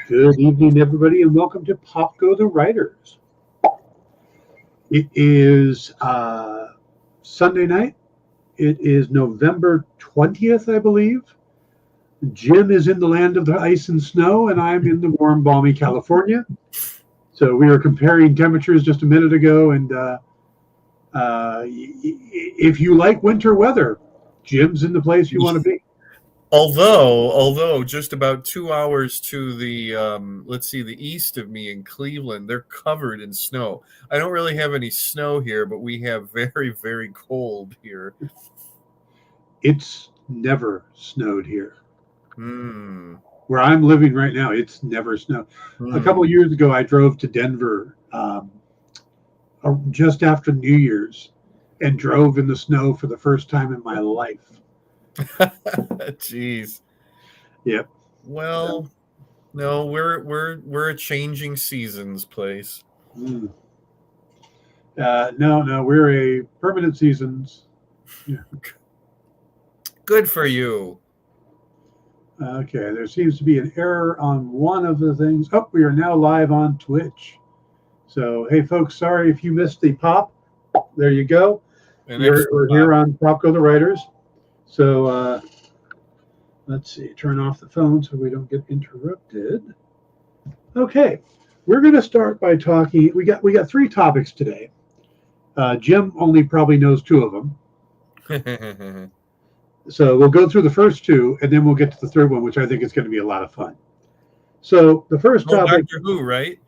Good evening, everybody, and welcome to Pop Go the Writers. It is Sunday night. It is November 20th, I believe. Jim is in the land of the ice and snow, and I'm in the warm, balmy California. So we were comparing temperatures just a minute ago, and if you like winter weather, Jim's in the place you want to be. Although just about 2 hours to the the east of me in Cleveland, they're covered in snow. I don't really have any snow here, but we have very, very cold here. It's never snowed here. Where I'm living right now, it's never snowed. A couple of years ago, I drove to Denver just after New Year's and drove in the snow for the first time in my life. Jeez. Yep. Well, no, we're a changing seasons place. No, we're a permanent seasons. Yeah. Good for you. Okay, there seems to be an error on one of the things. Oh, we are now live on Twitch. So, hey, folks, sorry if you missed the pop. There you go. We're here on Pop Go the Writers. So, let's see, turn off the phone so we don't get interrupted. Okay, we're going to start by talking. We got three topics today. Jim only probably knows two of them. So we'll go through the first two, and then we'll get to the third one, which I think is going to be a lot of fun. So the first topic. Doctor Who, right?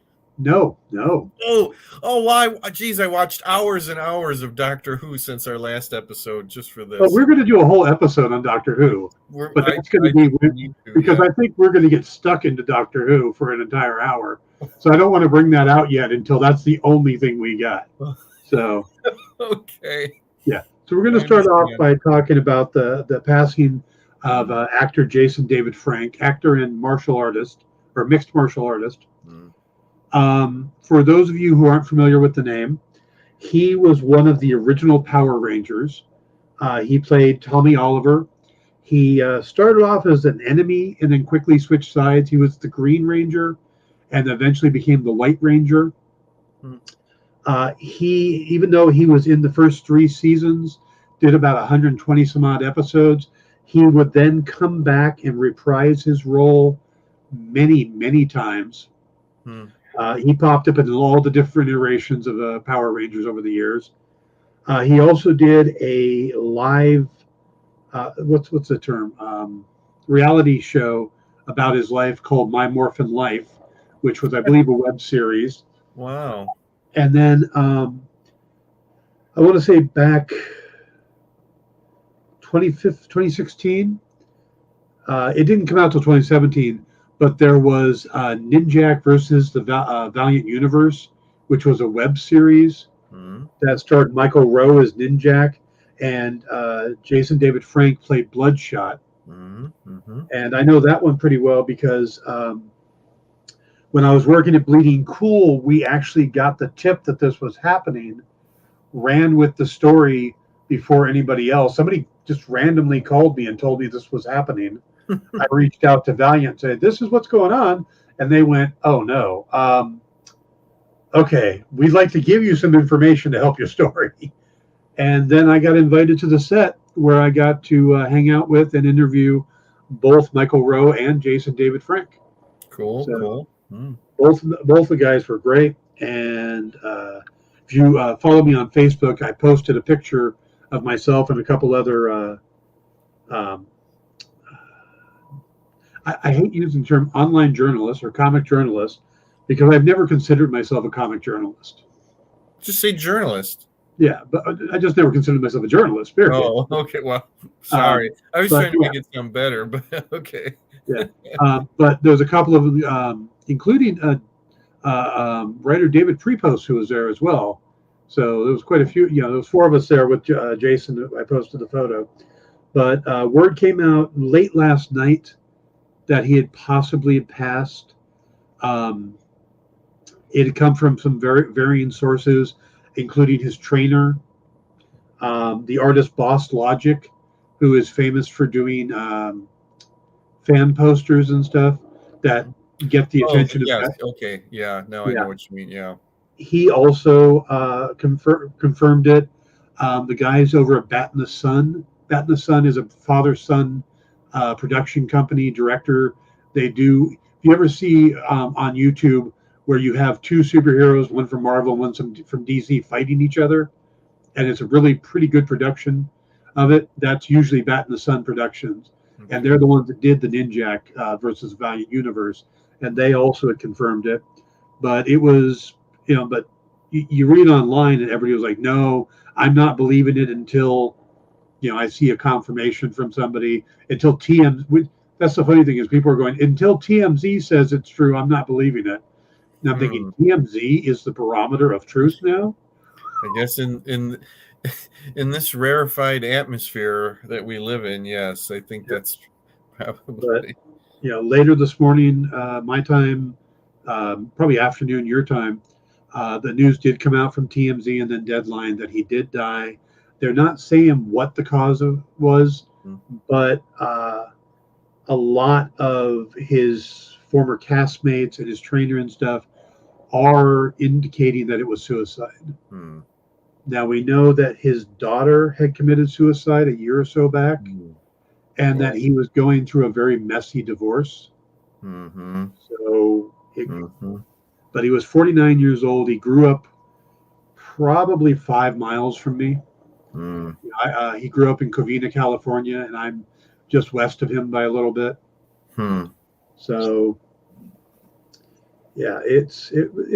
No. Oh, why? Geez, I watched hours and hours of Doctor Who since our last episode just for this. Well, we're going to do a whole episode on Doctor Who, but that's going to be because I think we're going to get stuck into Doctor Who for an entire hour. So I don't want to bring that out yet until that's the only thing we got. So okay. Yeah. So we're going to start off by talking about the passing of actor Jason David Frank, actor and martial artist, or mixed martial artist. For those of you who aren't familiar with the name, he was one of the original Power Rangers. He played Tommy Oliver. He started off as an enemy and then quickly switched sides. He was the Green Ranger and eventually became the White Ranger. Even though he was in the first three seasons, did about 120 some odd episodes, he would then come back and reprise his role many times. He popped up in all the different iterations of the Power Rangers over the years. He also did a live, what's the term? Reality show about his life called My Morphin Life, which was, I believe, a web series. Wow. And then I want to say back 2016. It didn't come out till 2017, but there was Ninjak versus the Valiant Universe, which was a web series that starred Michael Rowe as Ninjak, and Jason David Frank played Bloodshot. And I know that one pretty well because when I was working at Bleeding Cool, we actually got the tip that this was happening, ran with the story before anybody else. Somebody just randomly called me and told me this was happening. I reached out to Valiant and said, this is what's going on. And they went, oh, no. Okay, we'd like to give you some information to help your story. And then I got invited to the set where I got to hang out with and interview both Michael Rowe and Jason David Frank. Cool. Both the guys were great, and if you follow me on Facebook, I posted a picture of myself and a couple other. I hate using the term online journalists or comic journalists because I've never considered myself a comic journalist. Just say journalist. Yeah, but I just never considered myself a journalist. Period. Oh, okay. Well, sorry. I was trying to make it sound better, but okay. Yeah, but there's a couple of, including writer David Prepost, who was there as well. So there was quite a few. There was four of us there with Jason. I posted the photo, but word came out late last night that he had possibly passed. It had come from some very varying sources, including his trainer, the artist Boss Logic, who is famous for doing fan posters and stuff that get the Oh, attention of yes. that. Okay. Yeah. Now I Yeah. know what you mean. Yeah. He also confirmed it. The guys over at Bat in the Sun. Bat in the Sun is a father-son production company director. They do. If you ever see on YouTube where you have two superheroes, one from Marvel, one from DC, fighting each other, and it's a really pretty good production of it. That's usually Bat in the Sun Productions, and Okay. they're the ones that did the Ninjak versus Valiant Universe, and they also had confirmed it. But it was, but you read online and everybody was like, no, I'm not believing it until, I see a confirmation from somebody, until that's the funny thing is people are going, until TMZ says it's true, I'm not believing it. And I'm thinking Hmm. TMZ is the barometer of truth now. I guess in in this rarefied atmosphere that we live in, yes, I think Yep. that's But, probably. later this morning, my time, probably afternoon, your time, the news did come out from TMZ and then Deadline that he did die. They're not saying what the cause of was, but a lot of his former castmates and his trainer and stuff are indicating that it was suicide. Hmm. Now we know that his daughter had committed suicide a year or so back, Hmm. and that Well, he was going through a very messy divorce. mm-hmm. So, Mm-hmm. but he was 49 years old. He grew up probably 5 miles from me. Mm. He grew up in Covina, California, and I'm just west of him by a little bit. Hmm. So, yeah, it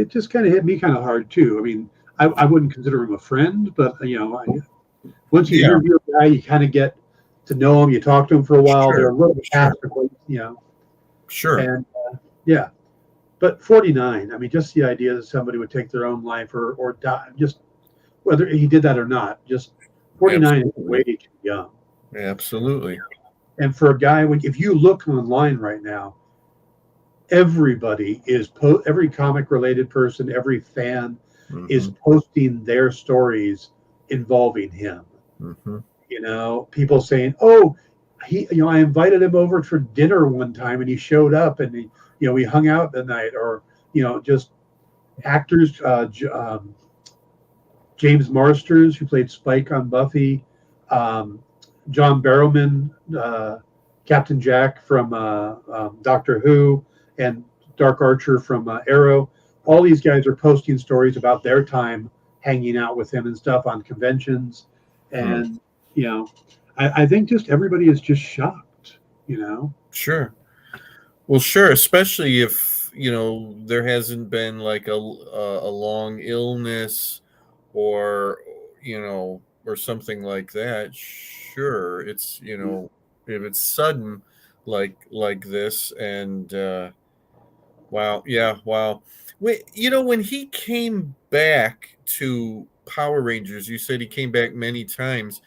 just kind of hit me kind of hard too. I mean, I wouldn't consider him a friend, but once you Yeah. interview a guy, you kind of get to know him. You talk to him for a while. They're Sure. a little Sure. past the point, Sure. and yeah. But 49, I mean, just the idea that somebody would take their own life or die, just whether he did that or not, just 49 is way Absolutely. too young. Absolutely. And for a guy, if you look online right now, everybody every comic related person, every fan is Mm-hmm. posting their stories involving him. Mm-hmm. People saying, "Oh, I invited him over for dinner one time, and he showed up, and we hung out the night," or just actors. James Marsters, who played Spike on Buffy, um, John Barrowman, Captain Jack from Doctor Who, and Dark Archer from Arrow. All these guys are posting stories about their time hanging out with him and stuff on conventions, Hmm. and I think just everybody is just shocked. Sure. Well, sure, especially if, there hasn't been like a long illness or, or something like that. Sure, it's, if it's sudden like this and wow, yeah, wow. Wait, when he came back to Power Rangers, you said he came back many times.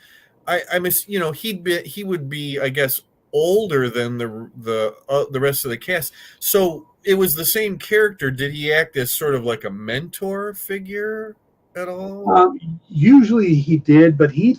I miss, he would be, I guess, older than the rest of the cast. So it was the same character. Did he act as sort of like a mentor figure at all? Usually he did, but he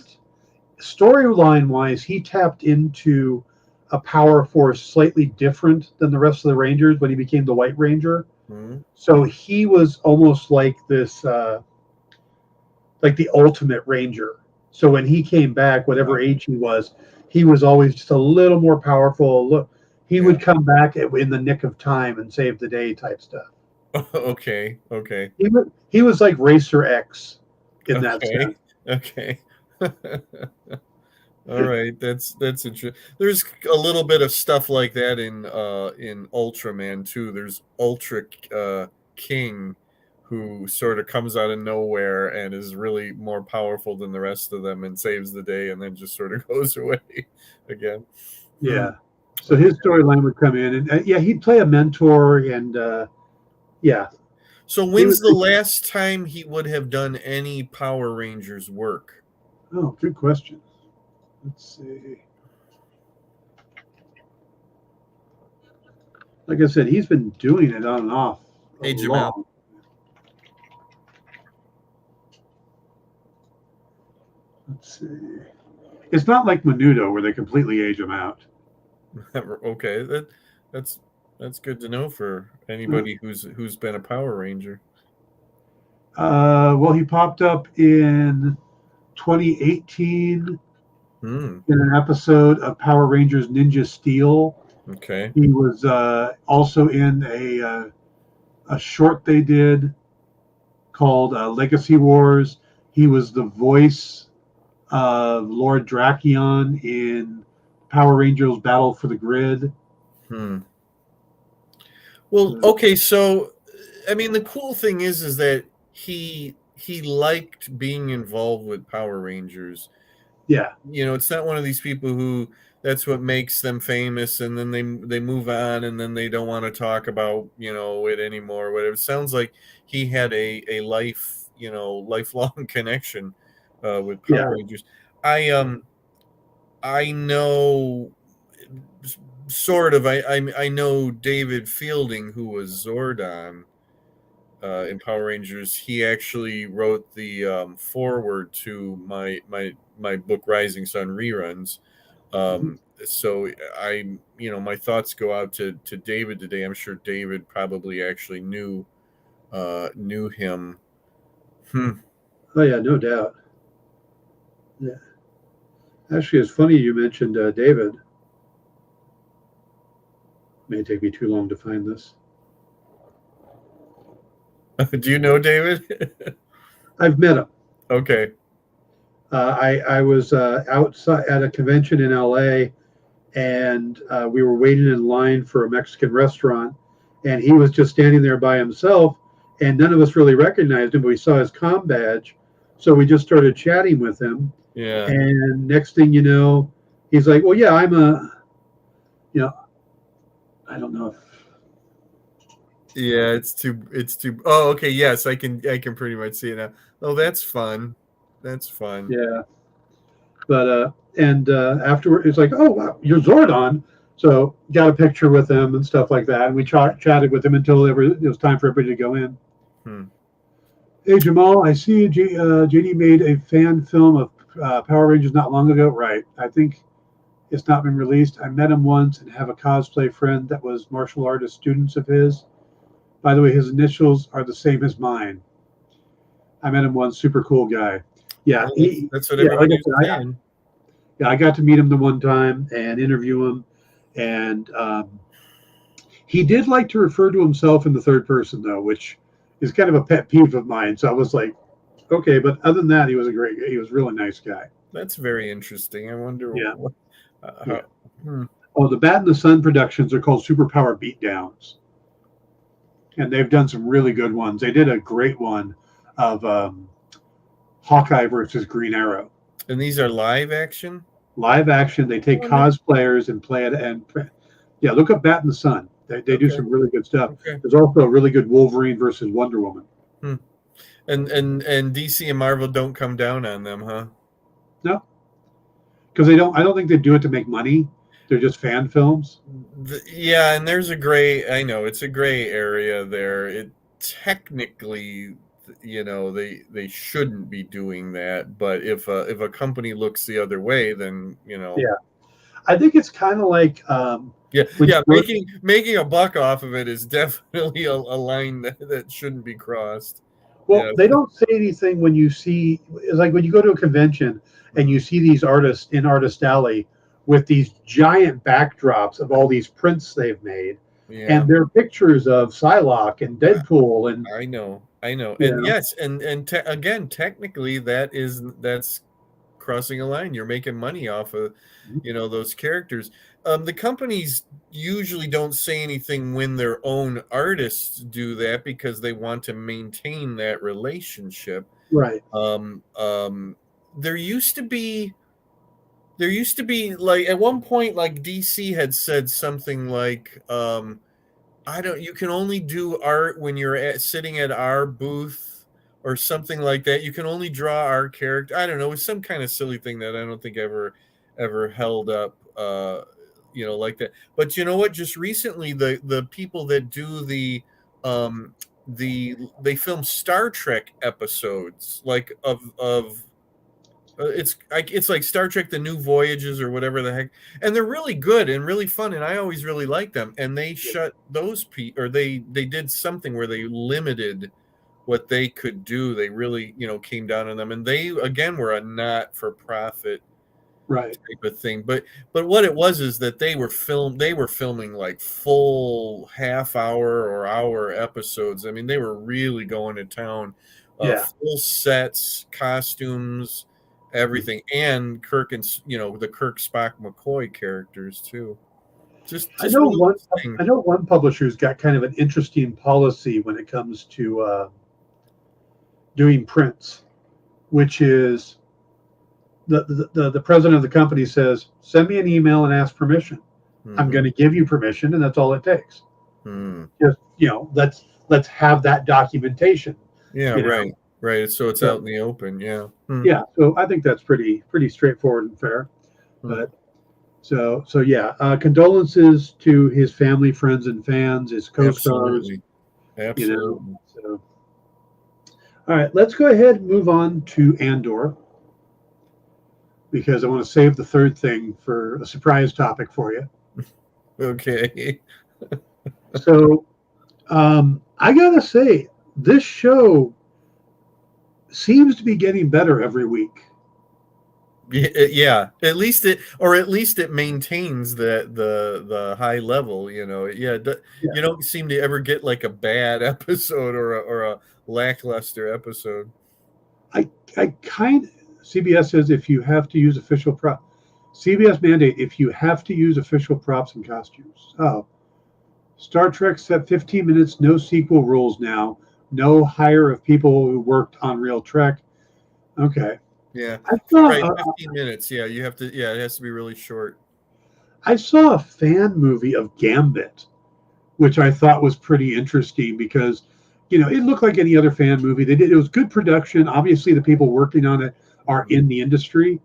storyline wise, he tapped into a power force slightly different than the rest of the Rangers when he became the White Ranger. Hmm. So he was almost like this, like the ultimate Ranger. So when he came back, whatever age he was always just a little more powerful. Look, he Yeah. would come back in the nick of time and save the day type stuff. Okay. Okay. He was like Racer X in that Okay. sense. Okay. All right, that's interesting. There's a little bit of stuff like that in Ultraman too. There's Ultra King, who sort of comes out of nowhere and is really more powerful than the rest of them and saves the day, and then just sort of goes away again. Hmm. Yeah. So his storyline would come in, and yeah, he'd play a mentor, and yeah, So he when's was. the last time he would have done any Power Rangers work? Oh, good question. Let's see. Like I said, he's been doing it on and off a Age him out. long. Let's see. It's not like Menudo where they completely age him out. Okay, that's That's good to know for anybody who's been a Power Ranger. Well, he popped up in 2018 Hmm. in an episode of Power Rangers Ninja Steel. Okay. He was also in a short they did called Legacy Wars. He was the voice of Lord Drakion in Power Rangers Battle for the Grid. Hmm. Well, okay, so I mean, the cool thing is that he liked being involved with Power Rangers. Yeah. You know, it's not one of these people who that's what makes them famous, and then they move on, and then they don't want to talk about it anymore. Whatever. It sounds like he had a lifelong connection with Yeah. Power Rangers. I know sort of. I know David Fielding, who was Zordon in Power Rangers. He actually wrote the foreword to my book Rising Sun reruns. So my thoughts go out to David today. I'm sure David probably actually knew him. Oh yeah, no doubt. Yeah. Actually, it's funny you mentioned David. May take me too long to find this. Do you know David? I've met him. Okay. I was outside at a convention in LA, and we were waiting in line for a Mexican restaurant, and he was just standing there by himself, and none of us really recognized him, but we saw his comm badge, so we just started chatting with him, Yeah. and next thing you know, he's like, "Well, yeah, I'm a, you know, I don't know if." Yeah, it's too. Oh, okay. Yes, I can pretty much see it now. Oh, that's fun. That's fun. Yeah, but and afterward, it's like, "Oh, wow, you're Zordon." So got a picture with him and stuff like that, and we chatted with him until it was time for everybody to go in. Hmm. Hey Jamal, I see JD made a fan film of Power Rangers not long ago. Right, I think it's not been released. I met him once and have a cosplay friend that was martial artist students of his. By the way, his initials are the same as mine. I met him once, super cool guy. Yeah, Well, he. that's what Yeah, like I everybody's said, saying. yeah, I got to meet him the one time and interview him, and he did like to refer to himself in the third person though, which is kind of a pet peeve of mine. So I was like, okay, but other than that, he was a really nice guy. That's very interesting. I wonder Yeah, what. yeah. Hmm. Oh, the Bat and the Sun productions are called Superpower Beatdowns, and they've done some really good ones. They did a great one of Hawkeye versus Green Arrow. And these are live action. Live action. They take Oh, no. cosplayers and play it. And yeah, look up Bat and the Sun. They do Okay. some really good stuff. Okay. There's also a really good Wolverine versus Wonder Woman. Hmm. And DC and Marvel don't come down on them, huh? No, because they don't. I don't think they do it to make money. They're just fan films. Yeah, and there's a gray. I know it's a gray area there. It technically, they shouldn't be doing that. But if a company looks the other way, then Yeah, I think it's kind of like yeah. Making a buck off of it is definitely a line that shouldn't be crossed. well, Yeah. they don't say anything when you see. It's like when you go to a convention and you see these artists in Artist Alley with these giant backdrops of all these prints they've made, Yeah. and they're pictures of Psylocke and Deadpool and I know, and know. yes, and again, technically, that's crossing a line. You're making money off of, those characters. The companies usually don't say anything when their own artists do that because they want to maintain that relationship. Right. There used to be. Like at one point, like DC had said something like, you can only do art when you're sitting at our booth or something like that. You can only draw our character. I don't know. It was some kind of silly thing that I don't think ever held up, like that. But you know what? Just recently, the people that do they film Star Trek episodes, like of It's like Star Trek: The New Voyages or whatever the heck, and they're really good and really fun, and I always really like them. And they shut those or they did something where they limited what they could do. They really came down on them, and they again were a not for profit Right. type of thing. But what it was is that they were filming like full half hour or hour episodes. I mean, they were really going to town. Yeah. Full sets, costumes, everything, and Kirk and the Kirk, Spock, McCoy characters too. Just I know one of one. those things. I know one publisher's got kind of an interesting policy when it comes to doing prints, which is the president of the company says, "Send me an email and ask permission. I'm going to give you permission, and that's all it takes. Just let's have that documentation." Yeah, right. So it's out in the open. Yeah. Yeah. So I think that's pretty straightforward and fair. But so yeah. Condolences to his family, friends, and fans, his co-stars. Absolutely. So, all right, let's go ahead and move on to Andor, because I want to save the third thing for a surprise topic for you. Okay. So, I gotta say, this show seems to be getting better every week. Yeah, at least it maintains the high level. You don't seem to ever get like a bad episode or a lackluster episode. I kind CBS says if you have to use official prop, CBS mandate if you have to use official props and costumes. Oh, Star Trek set 15 minutes, no sequel rules now, no hire of people who worked on real Trek. Okay. Yeah, I saw, right. 15 minutes. Yeah, you have to. Yeah, it has to be really short. I saw a fan movie of Gambit, which I thought was pretty interesting because, it looked like any other fan movie. It was good production. Obviously, the people working on it are in the industry.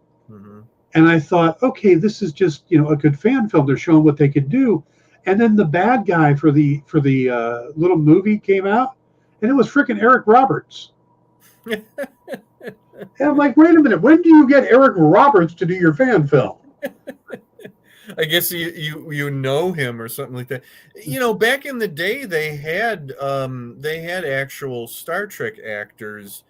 And I thought, okay, this is just a good fan film. They're showing what they could do. And then the bad guy for the little movie came out, and it was freaking Eric Roberts. And I'm like, wait a minute, when do you get Eric Roberts to do your fan film? I guess you know him or something like that. Back in the day, they had actual Star Trek actors.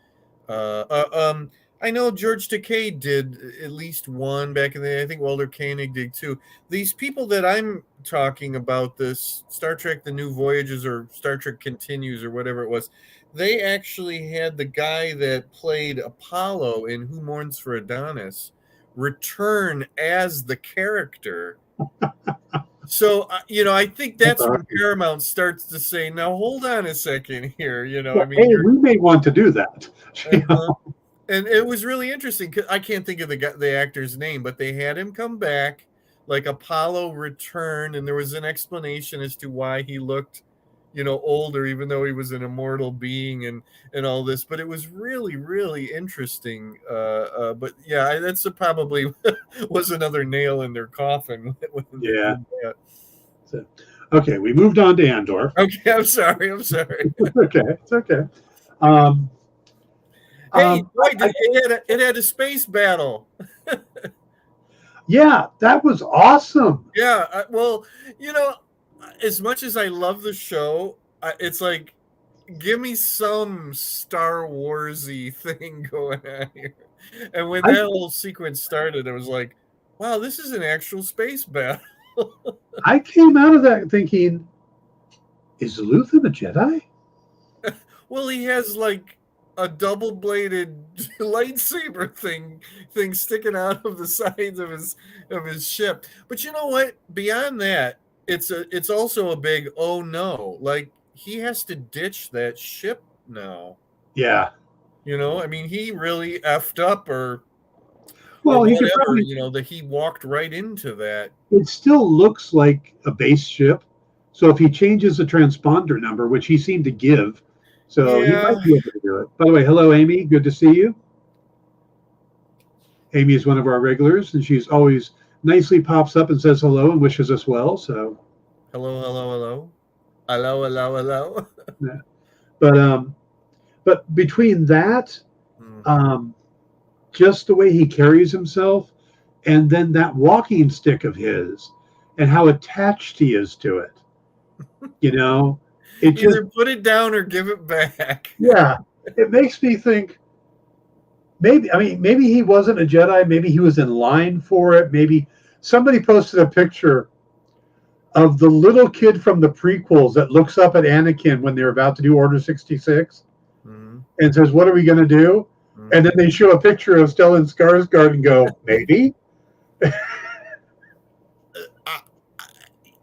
I know George Takei did at least one back in the day. I think Walter Koenig did too. These people that I'm talking about, this Star Trek: The New Voyages or Star Trek Continues or whatever it was, they actually had the guy that played Apollo in Who Mourns for Adonis return as the character. So I think that's when Paramount starts to say, now hold on a second here. Hey, we may want to do that. And it was really interesting because I can't think of the actor's name, but they had him come back, like Apollo returned, and there was an explanation as to why he looked older, even though he was an immortal being and all this. But it was really, really interesting. But yeah, that's probably was another nail in their coffin. Yeah. So, okay, we moved on to Andor. Okay, I'm sorry. It's okay. Hey, it had a space battle. Yeah, that was awesome. Yeah, well, as much as I love the show, it's like, give me some Star Warsy thing going on here. And when that whole sequence started, it was like, wow, this is an actual space battle. I came out of that thinking, is Luthen a Jedi? Well, he has like a double-bladed lightsaber thing sticking out of the sides of his ship. But you know what? Beyond that, it's also a big oh no. Like, he has to ditch that ship now. Yeah. I mean, he really effed up or whatever, that he walked right into that. It still looks like a base ship. So if he changes the transponder number, which he seemed to give, so he might be able to do it. By the way, hello, Amy. Good to see you. Amy is one of our regulars, and she's always nicely pops up and says hello and wishes us well. So hello. Yeah. But between that, just the way he carries himself, and then that walking stick of his, and how attached he is to it. You know, it just, Either put it down or give it back. yeah, it makes me think. Maybe he wasn't a Jedi. Maybe he was in line for it. Maybe somebody posted a picture of the little kid from the prequels that looks up at Anakin when they're about to do Order 66 Mm-hmm. and says, "What are we going to do?" Mm-hmm. And then they show a picture of Stellan Skarsgård and go, "Maybe."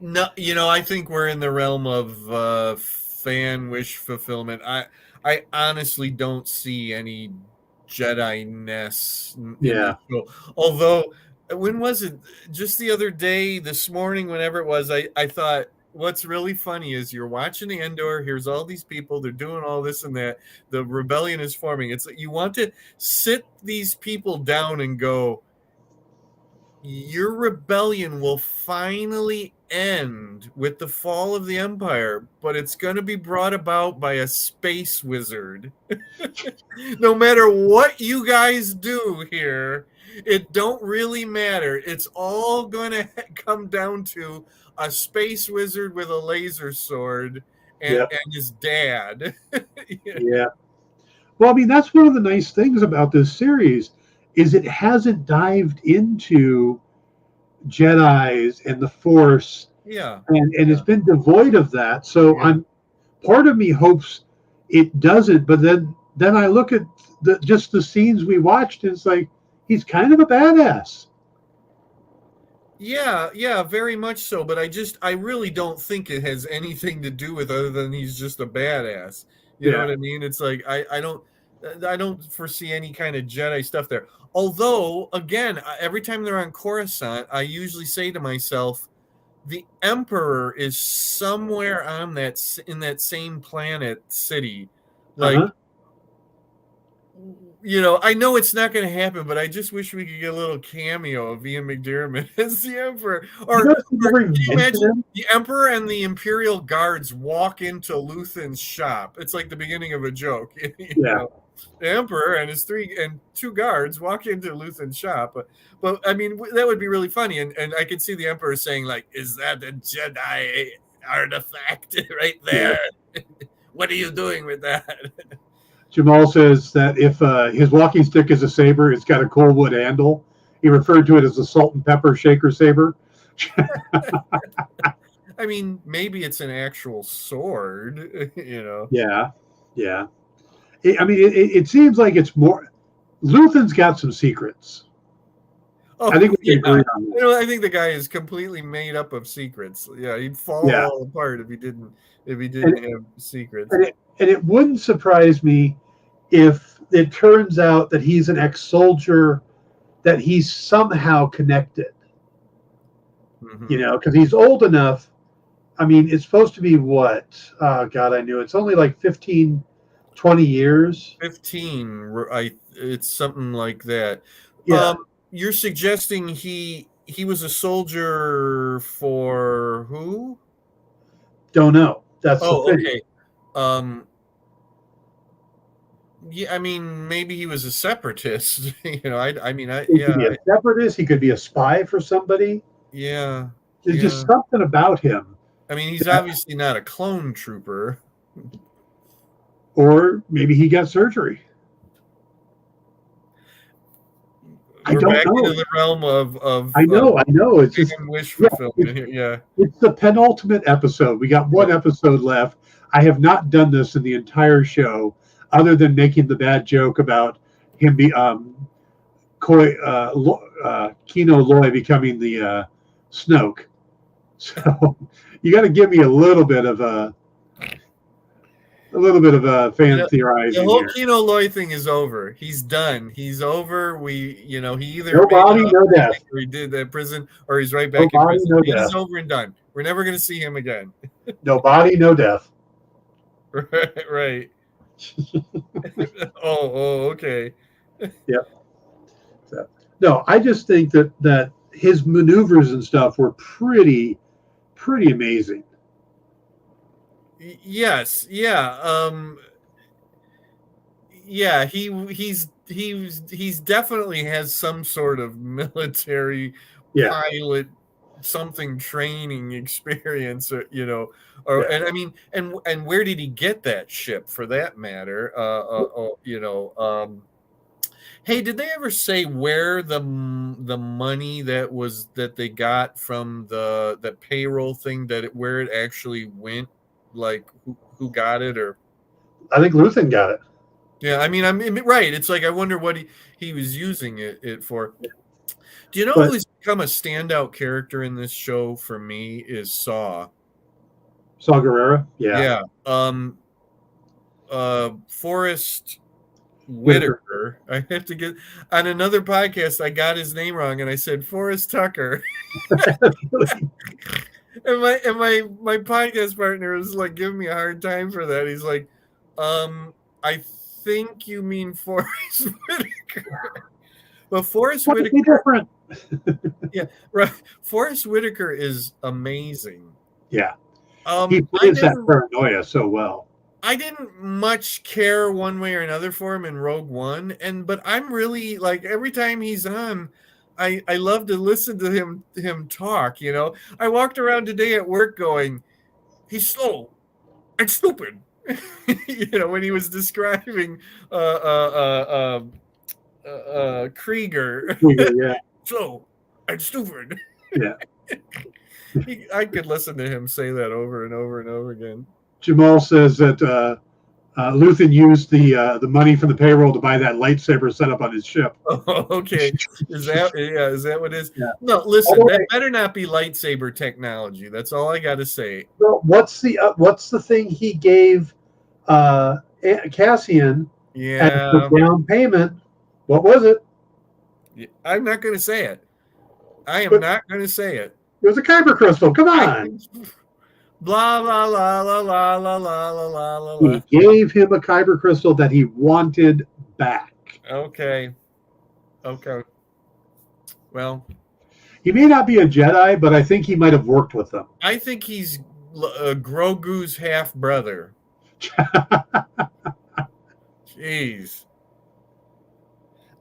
No, I think we're in the realm of fan wish fulfillment. I honestly don't see any Jedi-ness in Yeah. the show. Although, when was it? Just the other day, this morning, whenever it was, I thought, what's really funny is you're watching the Andor. Here's all these people. They're doing all this and that. The rebellion is forming. It's you want to sit these people down and go, your rebellion will finally end with the fall of the Empire, but it's going to be brought about by a space wizard. No matter what you guys do here, it don't really matter. It's all going to come down to a space wizard with a laser sword and his dad. Yeah. Well, that's one of the nice things about this series is it hasn't dived into Jedis and the Force, Yeah. and it's been devoid of that. So I'm part of me hopes it doesn't, but then I look at just the scenes we watched, and it's like he's kind of a badass. Yeah, very much so. But I really don't think it has anything to do with other than he's just a badass. You know what I mean? It's like I don't foresee any kind of Jedi stuff there. Although, again, every time they're on Coruscant, I usually say to myself, the Emperor is somewhere on in that same planet city. Like, I know it's not going to happen, but I just wish we could get a little cameo of Ian McDiarmid as the Emperor. Or can you imagine the Emperor and the Imperial Guards walk into Luthen's shop? It's like the beginning of a joke. You know? The Emperor and his two guards walk into Luthen's shop. But I mean, that would be really funny. And I could see the Emperor saying, like, is that a Jedi artifact right there? Yeah. What are you doing with that? Jamal says that if his walking stick is a saber, it's got a coalwood handle. He referred to it as a salt and pepper shaker saber. I mean, maybe it's an actual sword, Yeah. It seems like it's more. Luthen's got some secrets. Oh, I think we can agree on that. I think the guy is completely made up of secrets. Yeah, he'd fall all apart if he didn't have secrets. And it wouldn't surprise me if it turns out that he's an ex-soldier, that he's somehow connected. Mm-hmm. Because he's old enough. I mean, it's supposed to be what? Oh, God, I knew. It's only like 15, 20 years. 15. It's something like that. Yeah. You're suggesting he was a soldier for who? Don't know. That's the thing. Okay. Yeah, I mean, maybe he was a separatist. He could be a separatist. He could be a spy for somebody. Yeah. There's just something about him. I mean, he's obviously not a clone trooper. Or maybe he got surgery. We're back into the realm of I know. It's just wish fulfillment here. Yeah. It's the penultimate episode. We got one episode left. I have not done this in the entire show, other than making the bad joke about him Kino Loy becoming the Snoke. So you got to give me a little bit of fan theorizing. The whole here. Kino Loy thing is over. He's done. He's over. He either no body, no death, or he did that prison, or he's right back in prison. No he's death. Over and done. We're never going to see him again. No body, no death. Right. Oh, okay. Yep. So, no, I just think that his maneuvers and stuff were pretty amazing. Yes, yeah. yeah, he's definitely has some sort of military Yeah. pilot something training experience, or Yeah. and I mean, and where did he get that ship for that matter? Hey, did they ever say where the money that they got from the payroll thing, where it actually went, like who got it? Or I think Luthen got it. yeah, I mean, right. It's like I wonder what he was using it for. Do you know But who's become a standout character in this show for me is Saw. Saw Gerrera, yeah. Yeah. Forrest Whitaker. Whitaker. I have to get on another podcast. I got his name wrong, and I said Forrest Tucker. And my podcast partner was like giving me a hard time for that. He's like, I think you mean Forrest Whitaker. But Forrest What is he Whitaker, different? yeah, right. Forrest Whitaker is amazing. Yeah. I He plays that didn't paranoia so well. I didn't much care one way or another for him in Rogue One, but I'm really like every time he's on, I love to listen to him talk. I walked around today at work going, he's slow and stupid. When he was describing Krieger, Yeah. slow and stupid. Yeah. I could listen to him say that over and over and over again. Jamal says that Luthen used the money from the payroll to buy that lightsaber set up on his ship. Oh, okay. Is that what it is? Yeah. No, listen, that better not be lightsaber technology. That's all I got to say. Well, what's the thing he gave Cassian as the down payment? What was it? I'm not going to say it. I am not going to say it. It was a kyber crystal. Come on. Blah, blah, blah, blah, blah, blah, blah, blah, blah. He gave him a kyber crystal that he wanted back. Okay. Well, he may not be a Jedi, but I think he might have worked with them. I think he's Grogu's half brother. Jeez.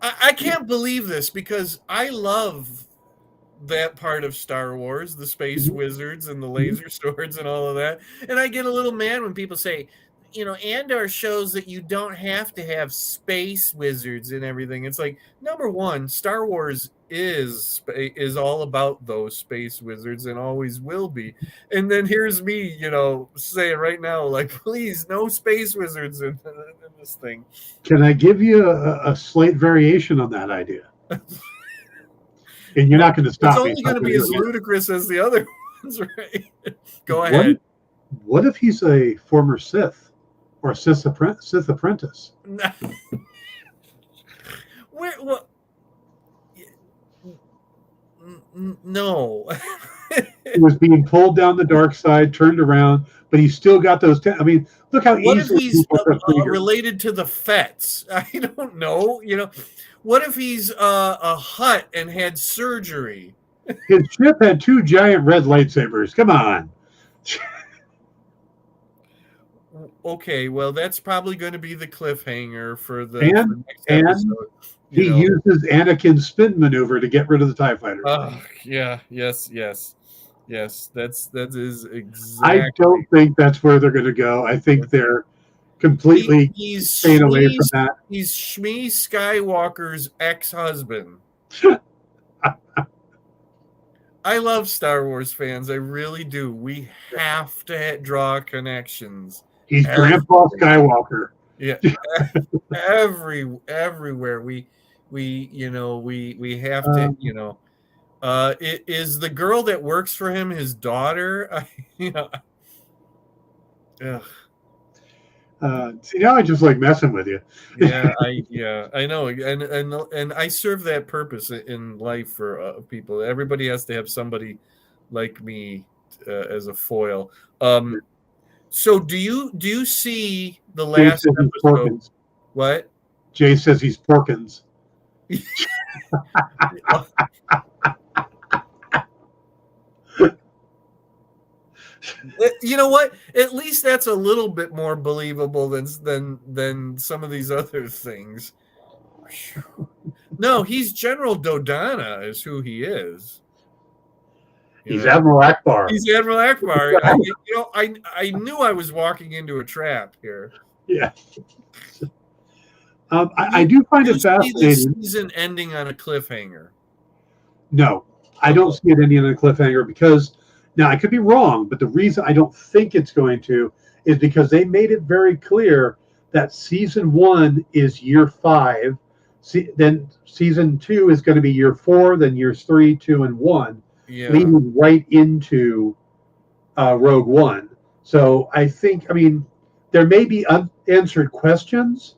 I can't believe this because I love that part of Star Wars, the space wizards and the laser swords and all of that. And I get a little mad when people say, Andor shows that you don't have to have space wizards and everything. It's like, number one, Star Wars is all about those space wizards and always will be. And then here's me, saying right now, like, please, no space wizards in this thing. Can I give you a slight variation on that idea? And you're not going to stop me. It's only going to be as ludicrous as the other ones, right? Go ahead. What if he's a former Sith or Sith apprentice? No. He was being pulled down the dark side, turned around, but he's still got those. I mean, look how what easily if he's related to the Fets? I don't know. What if he's a Hutt and had surgery? His ship had 2 giant red lightsabers. Come on. Okay, well, that's probably going to be the cliffhanger for the next episode. He uses Anakin's spin maneuver to get rid of the TIE fighter. Yeah, yes. That is exactly. I don't think that's where they're going to go. I think they're completely staying away from that. He's Shmi Skywalker's ex-husband. I love Star Wars fans. I really do. We have to draw connections. He's Grandpa Skywalker. Yeah, everywhere we have to. Is the girl that works for him his daughter? See, now I just like messing with you. I know, and I serve that purpose in life for people. Everybody has to have somebody like me as a foil. So do you see the last episode? What? Jay says he's Porkins. You know what? At least that's a little bit more believable than some of these other things. No, he's General Dodonna is who he is. He's Admiral Akbar. He's Admiral Akbar. I knew I was walking into a trap here. Yeah. I do find it fascinating. See this season ending on a cliffhanger? No, I don't see it ending on a cliffhanger because now I could be wrong, but the reason I don't think it's going to is because they made it very clear that season 1 is year 5. Then season 2 is going to be year 4, then years 3, 2, and 1, leading right into Rogue One. So I think, there may be unanswered questions,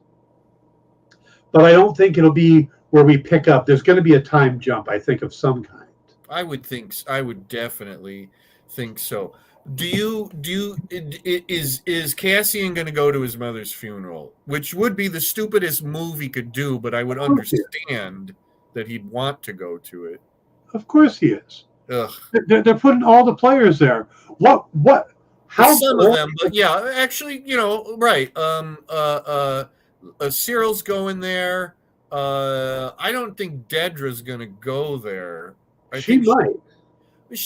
but I don't think it'll be where we pick up. There's going to be a time jump, I think, of some kind. I would definitely think so. Is Cassian going to go to his mother's funeral, which would be the stupidest move he could do, but I would understand that he'd want to go to it. Of course he is. Ugh. They're putting all the players there. How? Some of them, but yeah, actually, right. Cyril's going there. I don't think Dedra's going to go there. She might.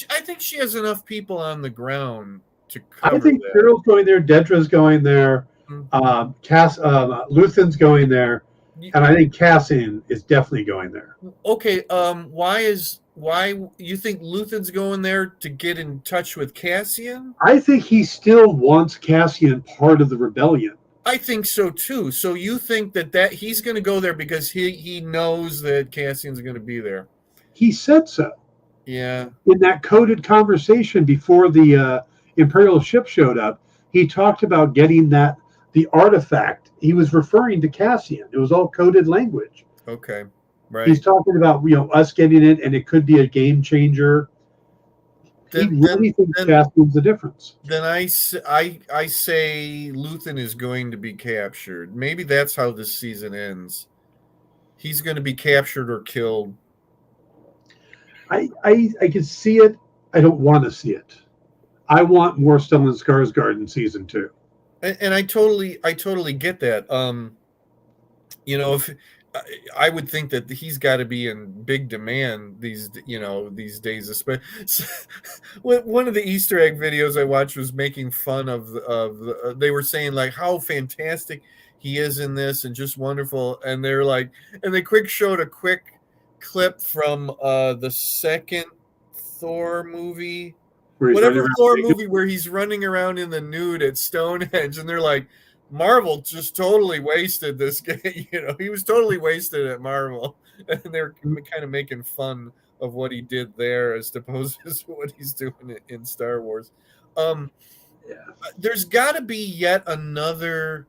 I think she has enough people on the ground to cover. I think that. Cyril's going there. Dedra's going there. Luthen's going there, and I think Cassian is definitely going there. Okay. Why you think Luthen's going there to get in touch with Cassian? I think he still wants Cassian part of the rebellion. I think so too. So you think that he's going to go there because he knows that Cassian's going to be there? He said so. Yeah. In that coded conversation before the Imperial ship showed up, he talked about getting the artifact. He was referring to Cassian. It was all coded language. Okay. Right. He's talking about us getting it, and it could be a game changer. He really thinks Cassian's the difference. Then I say Luthen is going to be captured. Maybe that's how this season ends. He's going to be captured or killed. I can see it. I don't want to see it. I want more Stellan Skarsgård in season 2. And I totally get that. If I would think that he's got to be in big demand these days. Especially, one of the Easter egg videos I watched was making fun of they were saying like how fantastic he is in this and just wonderful, and they're like, and they showed a quick clip from the second Thor movie, whatever Thor movie where he's running around in the nude at Stonehenge, and they're like, Marvel just totally wasted this guy. He was totally wasted at Marvel, and they're kind of making fun of what he did there as opposed to what he's doing in Star Wars. There's got to be yet another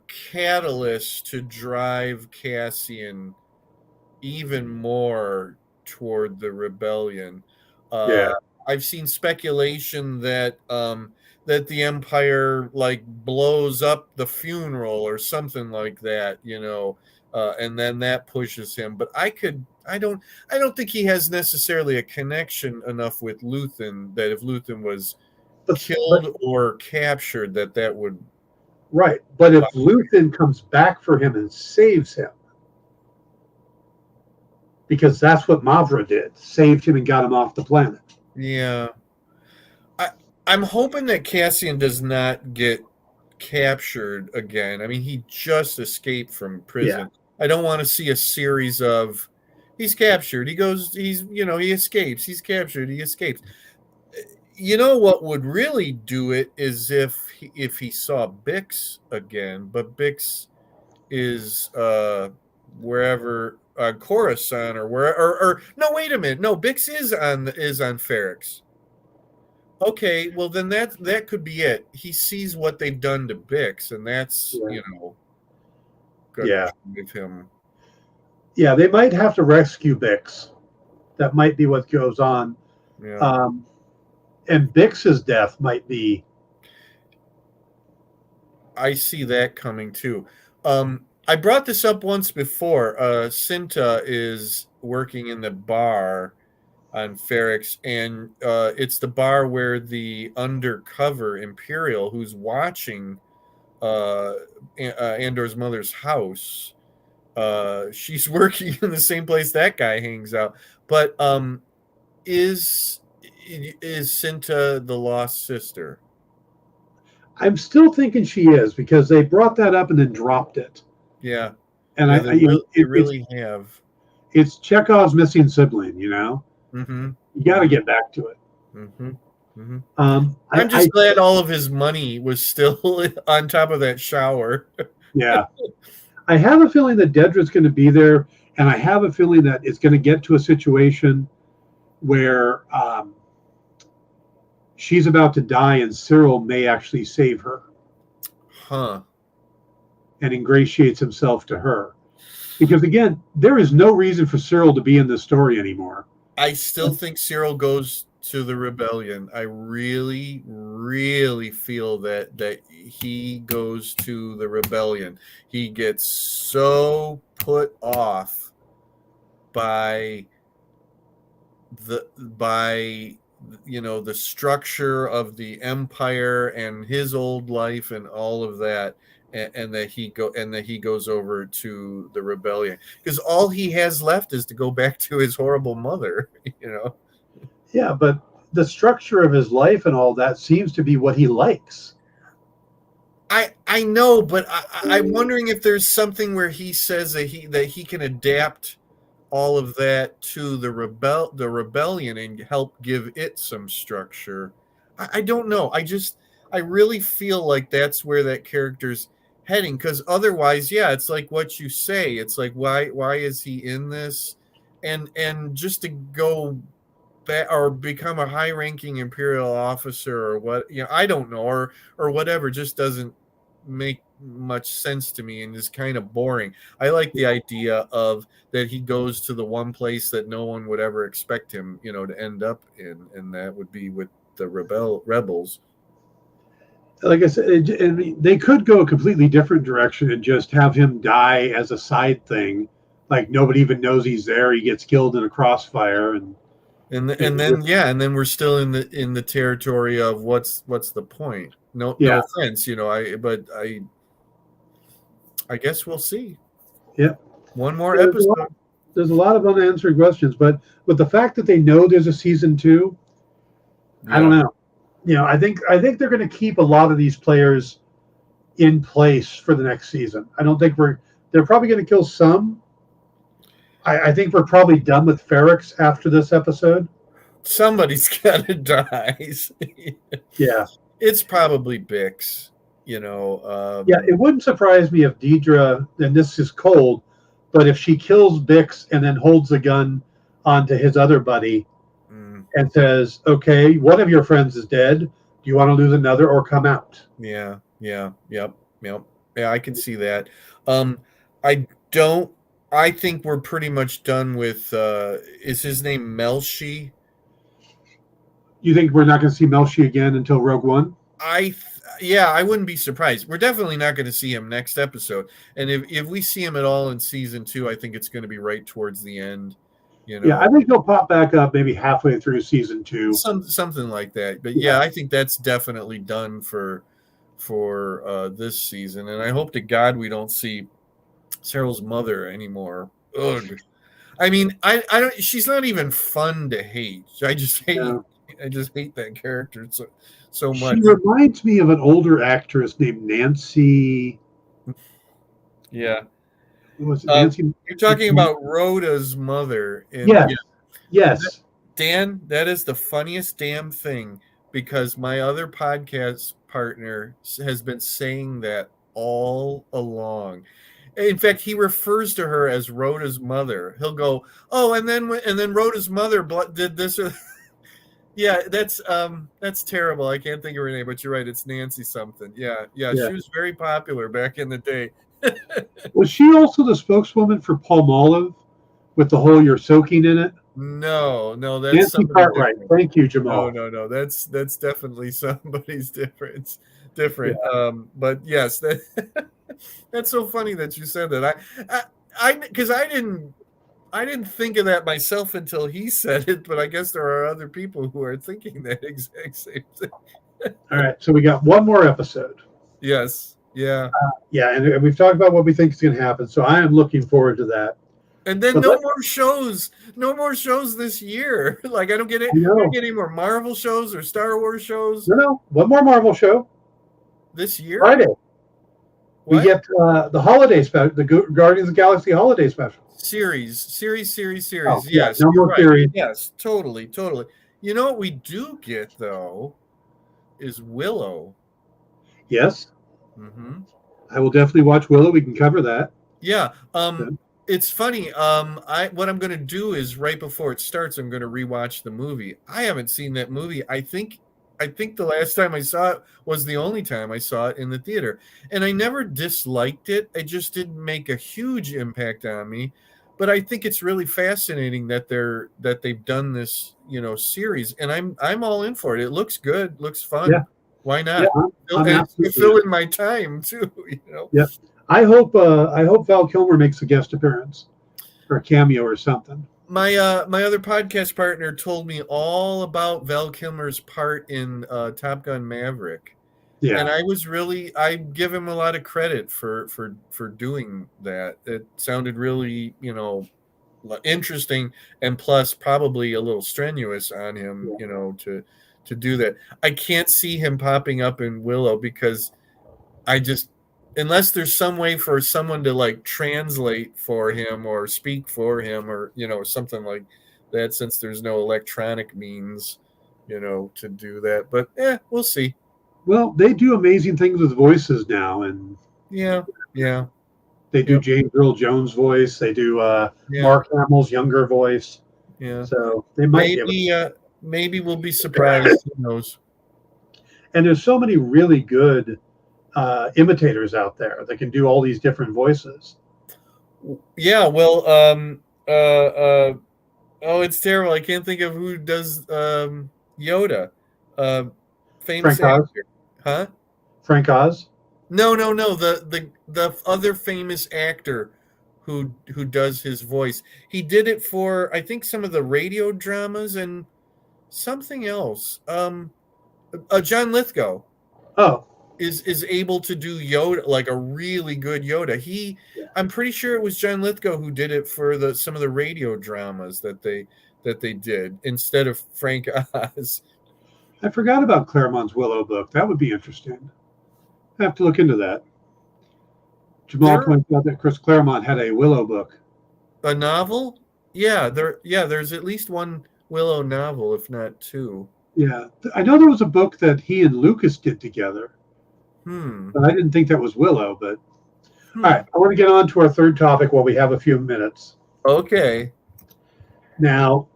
catalyst to drive Cassian even more toward the rebellion. I've seen speculation that the Empire blows up the funeral or something like that, and then that pushes him. But I don't think he has necessarily a connection enough with Luthen that if Luthen was killed or captured, that would. Right, but if Luthen comes back for him and saves him, because that's what Mavra did, saved him and got him off the planet. Yeah. I'm hoping that Cassian does not get captured again. I mean, he just escaped from prison. Yeah. I don't want to see a series of he's captured, he escapes, he's captured, he escapes. What would really do it is if he saw Bix again, but Bix is wherever Coruscant or where or no, wait a minute, no, Bix is on Ferrix. Okay, well then that could be it. He sees what they've done to Bix, and that's good with him. Yeah, they might have to rescue Bix. That might be what goes on. Yeah. And Bix's death might be. I see that coming too. I brought this up once before. Cinta is working in the bar Ferrex, and it's the bar where the undercover Imperial, who's watching Andor's mother's house, she's working in the same place that guy hangs out. But is Cinta the lost sister? I'm still thinking she is, because they brought that up and then dropped it. Yeah, And yeah, they it's really have. it's Chekhov's missing sibling. Mm-hmm. You got to get back to it. Mm-hmm. Mm-hmm. I'm I'm just glad all of his money was still on top of that shower. Yeah, I have a feeling that Dedra's going to be there, and I have a feeling that it's going to get to a situation where she's about to die, and Cyril may actually save her. Huh. And ingratiates himself to her. Because again, there is no reason for Cyril to be in this story anymore. I still think Cyril goes to the rebellion. I really, really feel that he goes to the rebellion. He gets so put off by the structure of the empire and his old life and all of that, and that he goes over to the rebellion, because all he has left is to go back to his horrible mother. Yeah, but the structure of his life and all that seems to be what he likes. I know, but I'm wondering if there's something where he says that he can adapt all of that to the rebellion and help give it some structure. I don't know. I really feel like that's where that character's heading, because otherwise, yeah, it's like what you say. It's like, why is he in this? And just to go back or become a high-ranking Imperial officer or what, I don't know, or whatever, just doesn't make much sense to me and is kind of boring. I like the idea of that he goes to the one place that no one would ever expect him, to end up in, and that would be with the rebels. Like I said, they could go a completely different direction and just have him die as a side thing, like nobody even knows he's there. He gets killed in a crossfire, and then we're still in the territory of what's the point. No offense, I guess we'll see. Yeah, one more episode. There's a lot of unanswered questions, but with the fact that they know there's a season 2, I don't know. I think they're going to keep a lot of these players in place for the next season. I don't think they're probably going to kill some. I think we're probably done with Ferrex after this episode. Somebody's got to die. Yeah. It's probably Bix, yeah, it wouldn't surprise me if Dedra, and this is cold, but if she kills Bix and then holds the gun onto his other buddy and says, okay, one of your friends is dead. Do you want to lose another or come out? Yeah. I can see that. I think we're pretty much done with, is his name Melshi? You think we're not going to see Melshi again until Rogue One? I wouldn't be surprised. We're definitely not going to see him next episode. And if we see him at all in season 2, I think it's going to be right towards the end. Yeah, I think he'll pop back up maybe halfway through season 2. Something like that. But yeah, I think that's definitely done for this season. And I hope to God we don't see Cyril's mother anymore. Ugh. I mean, I don't. She's not even fun to hate. I just hate that character so much. She reminds me of an older actress named Nancy. Yeah. Was it Nancy? You're talking about Rhoda's mother. Yes. Dan, that is the funniest damn thing, because my other podcast partner has been saying that all along. In fact, he refers to her as Rhoda's mother. He'll go, "Oh, and then Rhoda's mother did this." Or yeah, that's terrible. I can't think of her name, but you're right. It's Nancy something. Yeah. She was very popular back in the day. Was she also the spokeswoman for Palmolive with the whole "you're soaking in it"? No, that's Nancy Cartwright. Thank you, Jamal. No. That's definitely somebody's different. Yeah. But yes, that's so funny that you said that. I because I I didn't think of that myself until he said it, but I guess there are other people who are thinking that exact same thing. All right, so we got one more episode. Yes. Yeah. Yeah, and we've talked about what we think is going to happen, so I am looking forward to that. And then But no more shows. No more shows this year. Like I don't get it. I don't get any more Marvel shows or Star Wars shows No, one more Marvel show this year. Friday. What? We get the holiday special, the Guardians of the Galaxy holiday special. Series. Oh, Yes, no more right. series. Yes, totally. You know what we do get though is Willow. Yes. Mm-hmm. I will definitely watch Willow. We can cover that. Yeah. It's funny. What I'm going to do is right before it starts, I'm going to rewatch the movie. I haven't seen that movie. I think the last time I saw it was the only time I saw it in the theater, and I never disliked it. It just didn't make a huge impact on me. But I think it's really fascinating that they've done this, series, and I'm all in for it. It looks good, looks fun. Yeah. Why not? Yeah, I'm and fill in my time too. Yeah. I hope Val Kilmer makes a guest appearance or a cameo or something. My other podcast partner told me all about Val Kilmer's part in Top Gun Maverick. Yeah. And I give him a lot of credit for doing that. It sounded really, interesting, and plus probably a little strenuous on him, to do that. I can't see him popping up in Willow because unless there's some way for someone to like translate for him or speak for him or, something like that, since there's no electronic means, to do that. But we'll see. Well, they do amazing things with voices now, and yeah. They do James Earl Jones' voice. They do Mark Hamill's younger voice. Yeah. So they might maybe we'll be surprised. Who knows? And there's so many really good imitators out there that can do all these different voices. Yeah. Well. Oh, it's terrible. I can't think of who does Yoda. Famous actor. Huh? Frank Oz? No. The other famous actor who does his voice. He did it for I think some of the radio dramas and something else. John Lithgow. Oh. Is able to do Yoda, like a really good Yoda. I'm pretty sure it was John Lithgow who did it for some of the radio dramas that they did instead of Frank Oz. I forgot about Claremont's Willow book. That would be interesting. I have to look into that. Jamal points out that Chris Claremont had a Willow book. A novel? Yeah, there's at least one Willow novel, if not two. Yeah. I know there was a book that he and Lucas did together. But I didn't think that was Willow, but all right. I want to get on to our third topic while we have a few minutes. Okay. Now,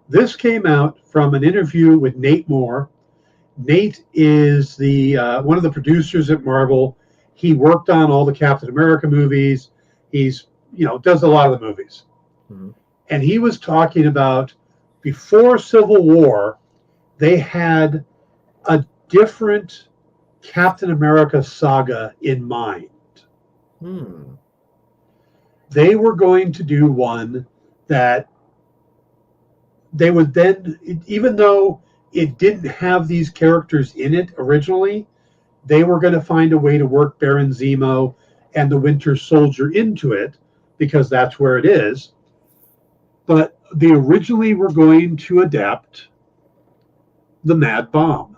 this came out from an interview with Nate Moore. Nate is the one of the producers at Marvel. He worked on all the Captain America movies. He's, does a lot of the movies. Mm-hmm. And he was talking about before Civil War, they had a different Captain America saga in mind. They were going to do one that they would then, even though it didn't have these characters in it originally, they were going to find a way to work Baron Zemo and the Winter Soldier into it because that's where it is. But they originally were going to adapt the Madbomb.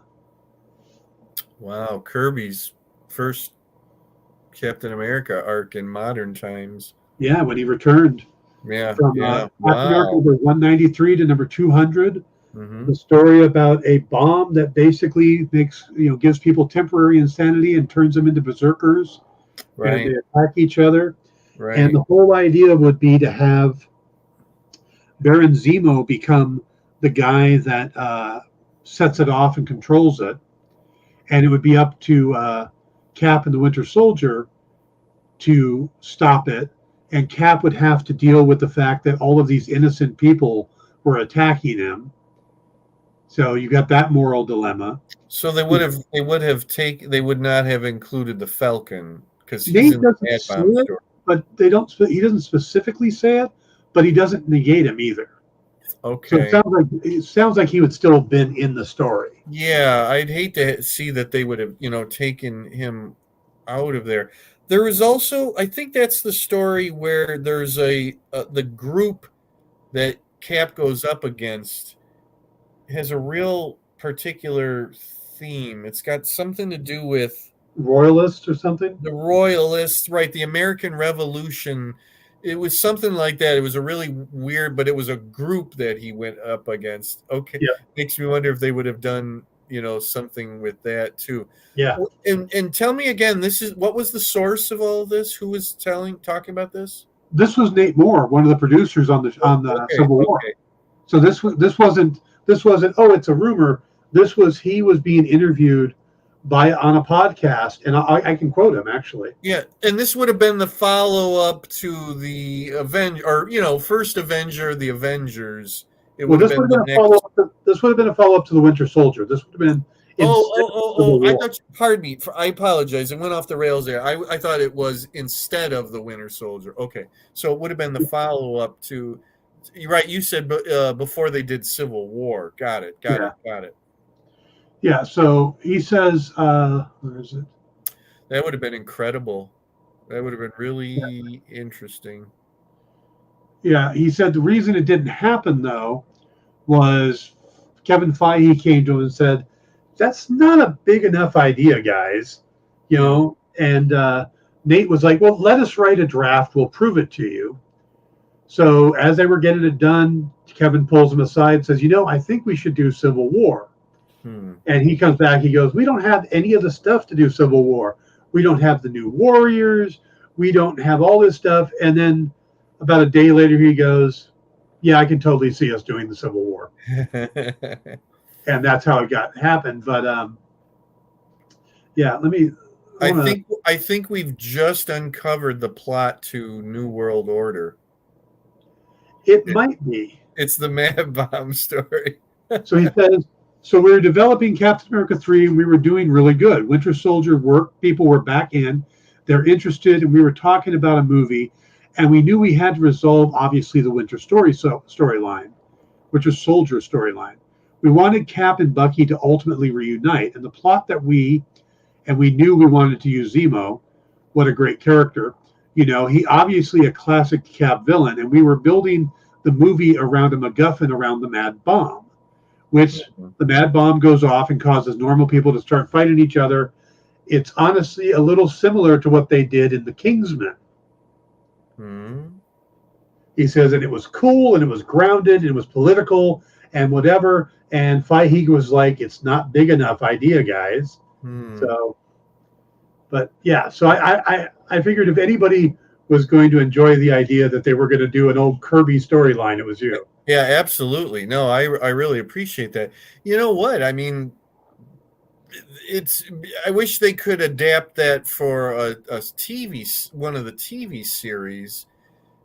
Wow, Kirby's first Captain America arc in modern times. Yeah, when he returned. Yeah, from Captain America number 193 to number 200. Mm-hmm. The story about a bomb that basically gives people temporary insanity and turns them into berserkers. Right. And they attack each other. Right. And the whole idea would be to have Baron Zemo become the guy that sets it off and controls it. And it would be up to Cap and the Winter Soldier to stop it. And Cap would have to deal with the fact that all of these innocent people were attacking him. So you got that moral dilemma. So they would not have included the Falcon because he's in the Madbomb story. But they don't. He doesn't specifically say it. but he doesn't negate him either. So Okay. it sounds like he would still have been in the story. Yeah, I'd hate to see that they would have, taken him out of there. There is also, I think that's the story where there's the group that Cap goes up against has a real particular theme. It's got something to do with Royalist or something? the Royalists, right? The American Revolution. It was something like that. It was a really weird, but it was a group that he went up against. Okay, Yeah. makes me wonder if they would have done, something with that too. Yeah. And tell me again, what was the source of all of this? Who was talking about this? This was Nate Moore, one of the producers on the Okay, Civil War. okay. So this wasn't oh, it's a rumor. He was being interviewed on a podcast, and I can quote him actually. Yeah, and this would have been the follow-up to the first Avenger, the Avengers. It would have been the next. This would have been a follow-up to the Winter Soldier. This would have been. Pardon me. I apologize. It went off the rails there. I thought it was instead of the Winter Soldier. Okay, so it would have been the follow-up to. You're right. You said before they did Civil War. Got it. Yeah. So he says, where is it? That would have been incredible. That would have been really interesting. Yeah, he said the reason it didn't happen though was Kevin Feige came to him and said, "That's not a big enough idea, guys." And Nate was like, "Well, let us write a draft. We'll prove it to you." So as they were getting it done, Kevin pulls him aside and says, "I think we should do Civil War." And he comes back. He goes, "We don't have any of the stuff to do Civil War. We don't have the new Warriors. We don't have all this stuff." And then about a day later, he goes, "Yeah, I can totally see us doing the Civil War." And that's how it happened. But yeah, I think we've just uncovered the plot to New World Order. It might be. It's the Madbomb story. So he says, so we were developing Captain America 3, and we were doing really good. Winter Soldier people were back in. They're interested, and we were talking about a movie, and we knew we had to resolve, obviously, the Winter storyline, Winter Soldier storyline. We wanted Cap and Bucky to ultimately reunite, and the plot that we knew we wanted to use Zemo. What a great character. He obviously a classic Cap villain, and we were building the movie around a MacGuffin around the Madbomb, which the Madbomb goes off and causes normal people to start fighting each other. It's honestly a little similar to what they did in The Kingsman. He says, and it was cool, and it was grounded, and it was political, and whatever. And Feige was like, "It's not big enough idea, guys." So, but yeah, so I figured if anybody was going to enjoy the idea that they were going to do an old Kirby storyline, it was you. Yeah, absolutely. No, I really appreciate that. You know what? I mean, I wish they could adapt that for one of the TV series,